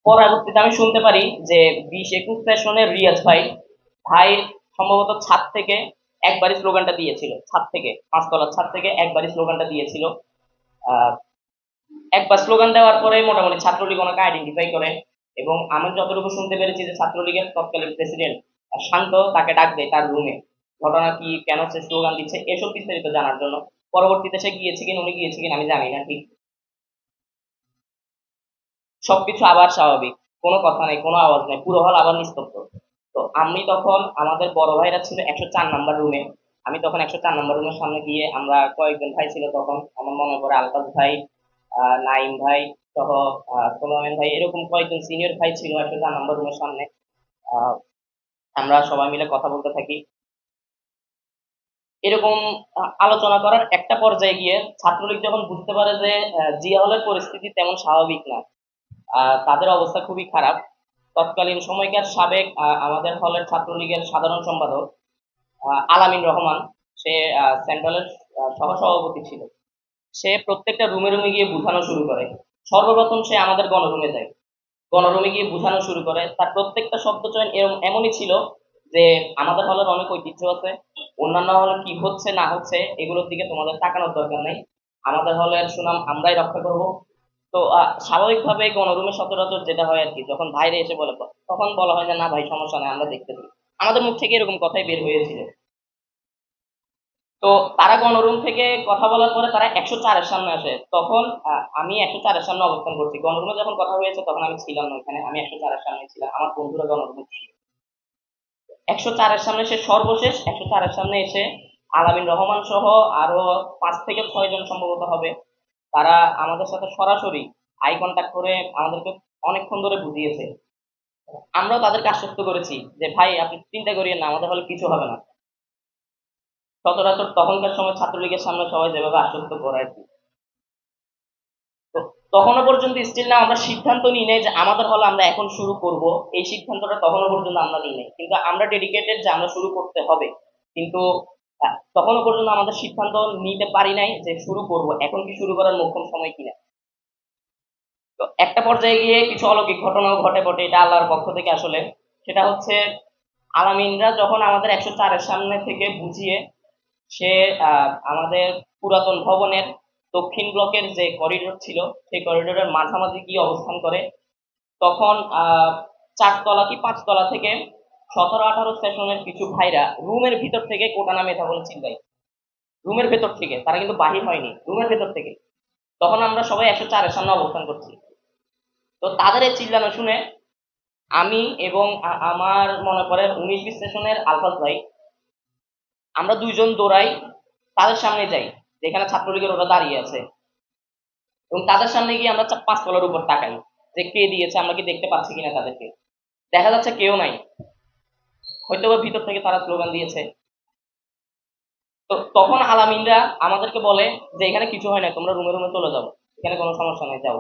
পরবর্তীতে আমি শুনতে পারি যে 20-21 সেশনের রিয়াজ ভাই ভাই সম্ভবত ছাদ থেকে একবারই স্লোগানটা দিয়েছিল, ছাদ থেকে, পাঁচতলার ছাদ থেকে একবারই স্লোগানটা দিয়েছিল। আহ, একবার স্লোগান দেওয়ার পরে মোটামুটি ছাত্রলীগ ওনাকে আইডেন্টিফাই করে, এবং আমি যতটুকু শুনতে পেরেছি যে ছাত্রলীগের তৎকালীন প্রেসিডেন্ট শান্ত তাকে ডাক দেয় তার রুমে, ঘটনা কি, কেন সে স্লোগান দিচ্ছে, এসব বিস্তারিত জানার জন্য। পরবর্তীতে সে গিয়েছে কিনা, উনি গিয়েছে কিনা আমি জানি না ঠিক। সবকিছু আবার স্বাভাবিক, কোনো কথা নেই, কোনো আওয়াজ নেই, পুরো হল আবার নিস্তব্ধ। তো আমি তখন, আমাদের বড় ভাইরা ছিল 104 নম্বর রুমে, আমি তখন 104 নম্বর রুমের সামনে গিয়ে, আমরা কয়েকজন ভাই ছিল তখন, আমার মনে পড়ে আলতাফ ভাই, নাইম ভাই সহ, সোলাইমান ভাই, এরকম কয়েকজন সিনিয়র ভাই ছিল 104 নম্বর রুমের সামনে। আহ, আমরা সবাই মিলে কথা বলতে থাকি। এরকম আলোচনা করার একটা পর্যায়ে গিয়ে ছাত্রলীগ যখন বুঝতে পারে যে জিয়া হলের পরিস্থিতি তেমন স্বাভাবিক না, তাদের অবস্থা খুবই খারাপ। তৎকালীন সময়কার সাবেক আমাদের হলের ছাত্রলীগের সাধারণ সম্পাদক আলামিন রহমান, সে সেন্ট্রালের সহসভাপতি ছিল। সে প্রত্যেকটা রুমে রুমে গিয়ে বোঝানো শুরু করে। সর্বপ্রথম সে আমাদের গণরুমে যায়, গণরুমে গিয়ে বোঝানো শুরু করে। তার প্রত্যেকটা শব্দ চয়ন এমনই ছিল যে আমাদের হলের অনেক ঐতিহ্য আছে, অন্যান্য হলে কি হচ্ছে না হচ্ছে এগুলোর দিকে তোমাদের তাকানোর দরকার নাই, আমাদের হলের সুনাম আমরাই রক্ষা করব। তো স্বাভাবিকভাবে গণরুমে সচরাচর যেটা হয় আর কি, যখন বাইরে এসে বলে তখন বলা হয় যে না ভাই সমস্যা নাই, আমরা দেখতেছি। আমাদের মুখ থেকে এরকম কথাই বের হয়েছিল। তো তারা গণরুম থেকে কথা বলার পরে তারা 104-এর সামনে আসে। তখন আমি 104-এর সামনে অবস্থান করছি, গণরুমে যখন কথা হয়েছে তখন আমি ছিলাম না ওখানে, আমি 104-এর সামনে ছিলাম, আমার বন্ধুরা গণরুমে ছিল। 104-এর সামনে সে সর্বশেষ 104-এর সামনে এসে আলামিন রহমান সহ আরো 5 থেকে 6 জন সম্ভবত হবে, তারা আমাদের সাথে সরাসরি আই কন্টাক্ট করে আমাদেরকে অনেকক্ষণ ধরে বুঝিয়েছে। আমরাও তাদেরকে আশ্বস্ত করেছি যে ভাই আপনি চিন্তা করিয়েন না, আমাদের হলে কিছু হবে না। সচরাচর তখনকার সময় ছাত্রলীগের সামনে সবাই যেভাবে আশ্বস্ত করে আর কি। তো তখনও পর্যন্ত স্টিল না আমরা সিদ্ধান্ত নিই নাই যে আমাদের হলে আমরা এখন শুরু করব, এই সিদ্ধান্তটা তখনও পর্যন্ত আমরা নিই নাই, কিন্তু আমরা ডেডিকেটেড যে আমরা শুরু করতে হবে। কিন্তু তখনও পর্যন্ত আমাদের সিদ্ধান্ত নিতে পারি নাই যে শুরু করব, এখন কি শুরু করার মোক্ষম সময় কিনা। তো একটা পর্যায়ে গিয়ে কিছু অলৌকিক ঘটনাও ঘটে বটে, এটা আল্লাহর পক্ষ থেকে আসলে। সেটা হচ্ছে আলামিনরা যখন আমাদের 104-এর সামনে থেকে বুঝিয়ে, সে আমাদের পুরাতন ভবনের দক্ষিণ ব্লকের যে করিডোর ছিল সেই করিডোরের মাঝামাঝি গিয়ে অবস্থান করে। তখন 4 তলা কি 5 তলা থেকে 17-18 সেশনের কিছু ভাইরা রুমের ভিতর থেকে কোটা নামে এটা বলে চিল্লাই, রুমের ভেতর থেকে, তারা কিন্তু বাহির হয়নি, রুমের ভেতর থেকে। তখন আমরা সবাই 104-এর সামনে অবস্থান করছি। তো তাদের এই চিল্লানো শুনে আমি এবং আমার মনে পড়ে 19-20 সেশনের আলফাজ ভাই, আমরা দুইজন দৌড়াই, তাদের সামনে যাই যেখানে ছাত্রলীগের ওরা দাঁড়িয়ে আছে, এবং তাদের সামনে গিয়ে আমরা 5 তলার উপর তাকাই যে কে দিয়েছে, আমরা কি দেখতে পাচ্ছি কিনা তাদেরকে। দেখা যাচ্ছে কেউ নাই, হয়তো বা ভিতর থেকে তারা স্লোগান দিয়েছে। তো তখন আলামিনরা আমাদেরকে বলে যে এখানে কিছু হয় না, তোমরা রুমে রুমে চলে যাও, এখানে কোনো সমস্যা নেই, যাও।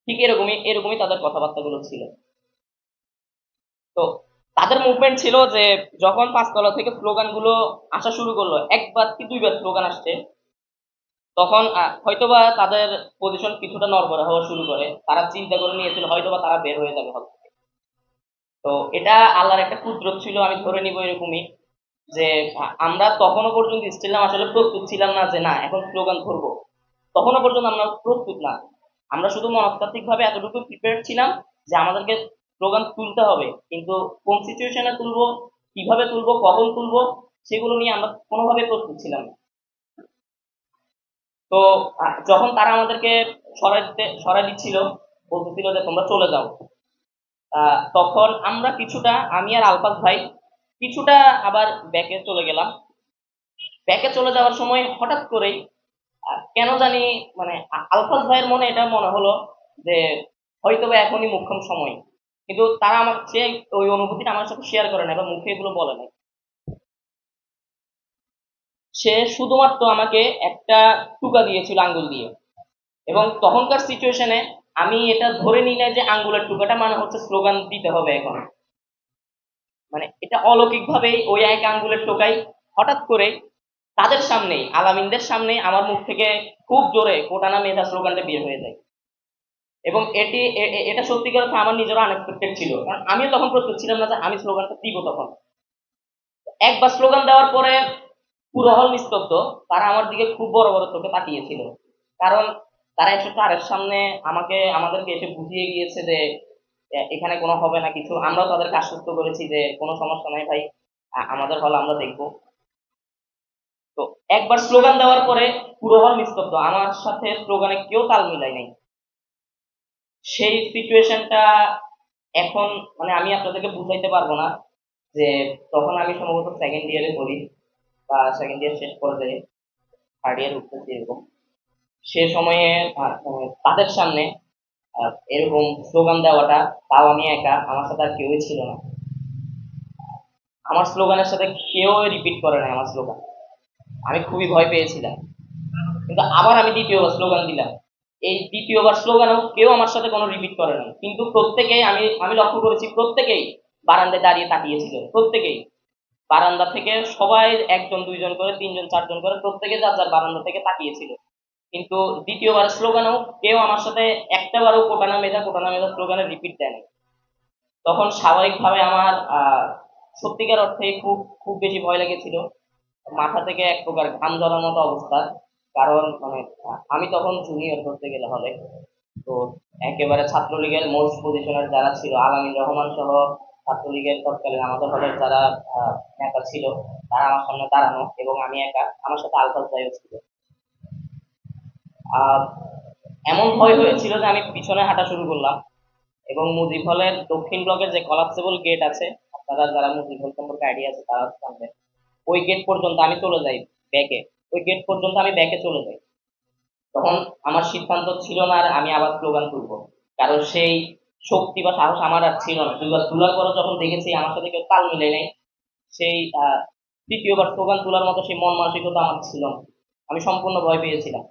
ঠিক এরকমই এরকমই তাদের কথাবার্তাগুলো ছিল। তো তাদের মুভমেন্ট ছিল যে যখন 5 তলা থেকে স্লোগান গুলো আসা শুরু করলো, একবার কি দুইবার স্লোগান আসছে, তখন হয়তোবা তাদের পজিশন কিছুটা নড়বড়ে হওয়া শুরু করে, তারা চিন্তা করে নিয়েছিল হয়তোবা তারা বের হয়ে যাবে হল থেকে। তো এটা আল্লাহর একটা কুদরত ছিল, আমি ধরে নিব এরকমই, যে আমরা তখনও পর্যন্ত স্টিল আসলে প্রস্তুত ছিলাম না যে না এখন স্লোগান ধরবো, তখনও পর্যন্ত আমরা প্রস্তুত না। আমরা শুধু মনস্তাত্ত্বিক ভাবে এতটুকু প্রিপেয়ার ছিলাম যে আমাদেরকে স্লোগান তুলতে হবে, কিন্তু কোন সিচুয়েশনে তুলবো, কিভাবে তুলবো, কখন তুলবো, সেগুলো নিয়ে আমরা কোনোভাবে প্রস্তুত ছিলাম না। তো যখন তারা আমাদেরকে সরাই দিচ্ছিল, বলতেছিল যে তোমরা চলে যাও, তখন আমরা কিছুটা, আমি আর আলফাজ ভাই কিছুটা আবার ব্যাকে চলে গেলাম। ব্যাকে চলে যাওয়ার সময় হঠাৎ করেই কেন জানি, মানে আলফাজ ভাইয়ের মনে এটা মনে হলো যে হয়তো বা এখনই মোক্ষম সময়, কিন্তু তারা আমার, সে ওই অনুভূতিটা আমার সাথে শেয়ার করে না বা মুখে এগুলো বলে না। সে শুধুমাত্র আমাকে একটা টুকা দিয়েছিল আঙ্গুল দিয়ে, এবং তখনকার সিচুয়েশনে আমি এটা ধরে নিই না যে আঙ্গুলের টুকাটা মানে হচ্ছে স্লোগান দিতে হবে এখন। মানে এটা অলৌকিক ভাবে ওই এক আঙ্গুলের টোকাই হঠাৎ করে তাদের সামনেই, আলামিনদের সামনে আমার মুখ থেকে খুব জোরে কোটানা মেধা স্লোগানটা বের হয়ে যায়। এবং এটা সত্যিকার অর্থে আমার নিজেরও আনএক্সপেক্টেড ছিল, কারণ আমিও তখন প্রস্তুত ছিলাম না যে আমি স্লোগানটা দিব। তখন একবার স্লোগান দেওয়ার পরে পুরো হল নিস্তব্ধ। তারা আমার দিকে খুব বড় বড় চোখে তাকিয়েছিল, কারণ তারা 104-এর সামনে আমাদেরকে এসে বুঝিয়ে গিয়েছে যে এখানে কোনো হবে না কিছু। আমরাও তাদেরকে আশ্বস্ত করেছি যে কোনো সমস্যা নাই ভাই, আমাদের হল আমরা দেখবো। তো একবার স্লোগান দেওয়ার পরে পুরো হল নিস্তব্ধ, আমার সাথে স্লোগানে কেউ তাল মিলাই নাই। সেই সিচুয়েশনটা এখন মানে আমি আপনাদেরকে বুঝাইতে পারবো না। যে তখন আমি সম্ভবত সেকেন্ড ইয়ারে পড়ি, বা সেকেন্ড ইয়ার শেষ পর্যায়ে, থার্ড ইয়ার উঠতেছি এরকম। সে সময়ে তাদের সামনে এরকম স্লোগান দেওয়াটা, তাও আমি একা, আমার সাথে আর কেউই ছিল না। আমার স্লোগানের সাথে কেউ রিপিট করে নাই আমার স্লোগান। আমি খুবই ভয় পেয়েছিলাম, কিন্তু আবার আমি দ্বিতীয়বার স্লোগান দিলাম। এই দ্বিতীয়বার স্লোগানেও কেউ আমার সাথে কোনো রিপিট করে নাই, কিন্তু প্রত্যেকেই আমি আমি লক্ষ্য করেছি প্রত্যেকেই বারান্দায় দাঁড়িয়ে তাকিয়েছিল। প্রত্যেকেই বারান্দা থেকে সবাই, একজন দুইজন করে, তিনজন চারজন করে, প্রত্যেকে যার যার বারান্দা থেকে তাকিয়েছিল। কিন্তু দ্বিতীয়বার স্লোগানেও কেউ আমার সাথে একটাবারও কোটানা মেধা স্লোগানের রিপিট দেয়নি। তখন স্বাভাবিকভাবে আমার সত্যিকার অর্থে খুব খুব বেশি ভয় লেগেছিল। মাথা থেকে এক প্রকার ঘাম ঝরার মতো অবস্থা, কারণ মানে আমি তখন জুনিয়র ধরতে গেলে হলে। তো একেবারে ছাত্রলীগের মোস্ট পজিশনের যারা ছিল, আলামিন রহমান সহ ছাত্রলীগের তৎকালীন আমাদের হলের যারা নেতা ছিল, তারা আমার সামনে দাঁড়ানো, এবং আমি একা, আমার সাথে আলফাজ ভাইও ছিল। আহ এমন ভয় হয়েছিল যে আমি পিছনে হাঁটা শুরু করলাম, এবং মুজিব হলের দক্ষিণ ব্লকের যে কলাপসেবল গেট আছে, আপনারা যারা মুজিব হল সম্পর্কে আইডিয়া আছে তারা জানবেন, ওই গেট পর্যন্ত আমি চলে যাই ব্যাকে। ওই গেট পর্যন্ত আমি ব্যাকে চলে যাই। তখন আমার সিদ্ধান্ত ছিল না আর আমি আবার স্লোগান তুলবো, কারণ সেই শক্তি বা সাহস আমার আর ছিল না। দুইবার তোলার পরে যখন দেখেছি আমার সাথে কেউ তাল মিলে নেই, সেই তৃতীয়বার স্লোগান তোলার মতো সেই মন মানসিকতা আমার ছিল না। আমি সম্পূর্ণ ভয় পেয়েছিলাম।